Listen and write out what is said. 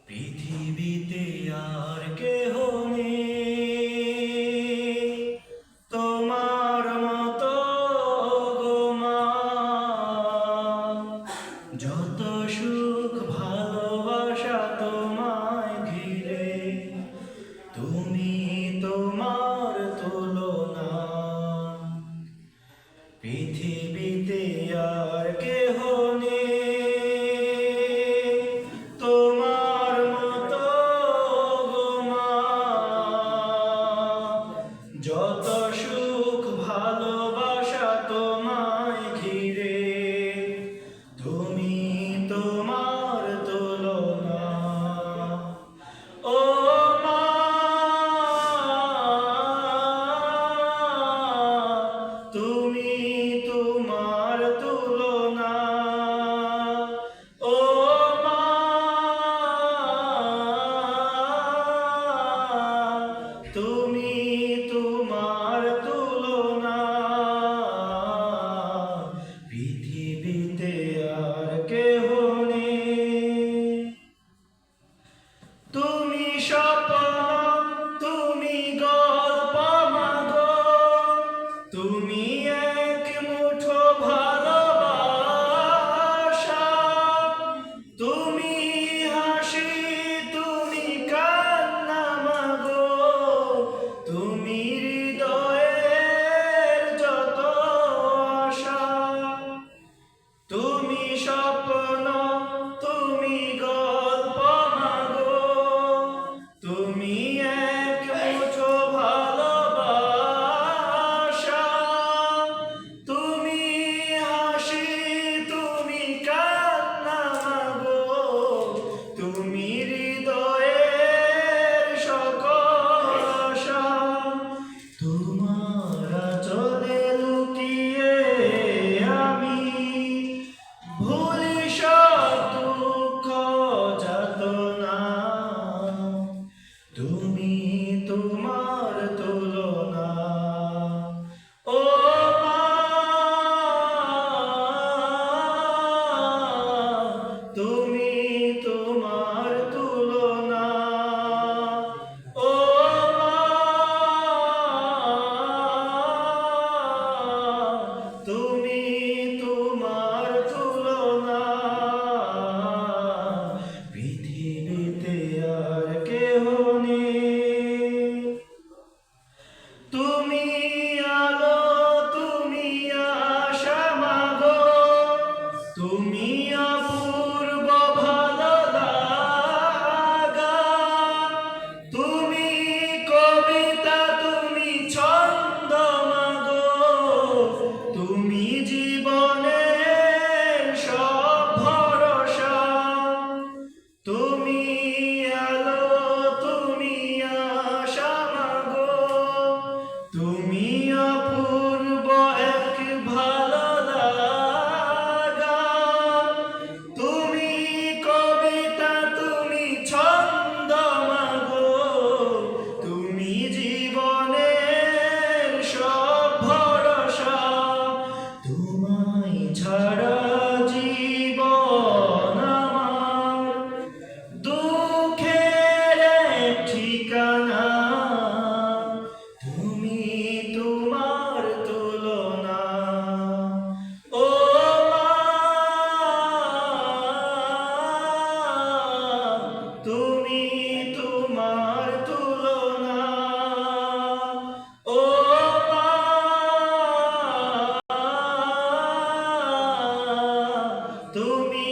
পৃথিবীতে আর কেহ নেই তোমার মতো গো মা। যত সুখ ভালোবাসা তোমায় ঘিরে, তুমি তোমার তুলনা। পৃথিবীতে আর কেহ নেই তোমার মতো গো মা। যত সুখ ভালোবাসা তোমায় ঘিরে, তুমি তোমার তুলনা। ও মা, তুমি তোমার তুলনা। ও মা, তুমি তোমার তুলনা। পৃথিবীতে আর কেহ নেই। তুমি স্বপ্ন, তুমি গল্প মাগো, তুমি এক মুঠো ভালোবাসা। তুমি হাসি, তুমি কান্না মাগো, তুমি হৃদয়ের যত আশা। তুমি স্বপ্ন, তুমি গল্প মাগো, তুমি এক মুঠো ভালোবাসা। তুমি হাসি, তুমি কান্না মাগো, তুমি হৃদয়ের সকল আশা। তোমার আঁচলে লুকিয়ে আমি ভুলি সব দুঃখ যাতনা। তুমি তোমার তুলনা। ও মা, তুমি তোমার তুলনা। ও মা, তুমি তোমার তুলনা। পৃথিবীতে আর কেহ নেই। তুমি আলো, তুমি আশা মাগো, তুমি অপূর্ব ভালো লাগা। তুমি কবিতা, তুমি ছন্দ মাগো, তুমি জীবনের সব ভরসা। তুমি আলো, তুমি আশা মাগো, তুমি অপূর্ব এক ভালো লাগা। তুমি কবিতা, তুমি ছন্দ মাগো, তুমি জীবনের সব ভরসা। তোমায় ছাড়া জীবন আমার দুঃখের এক ঠিকানা। তুমি তোমার তুলনা। ও মা, তুমি তোমার তুলনা। ও মা, তুমি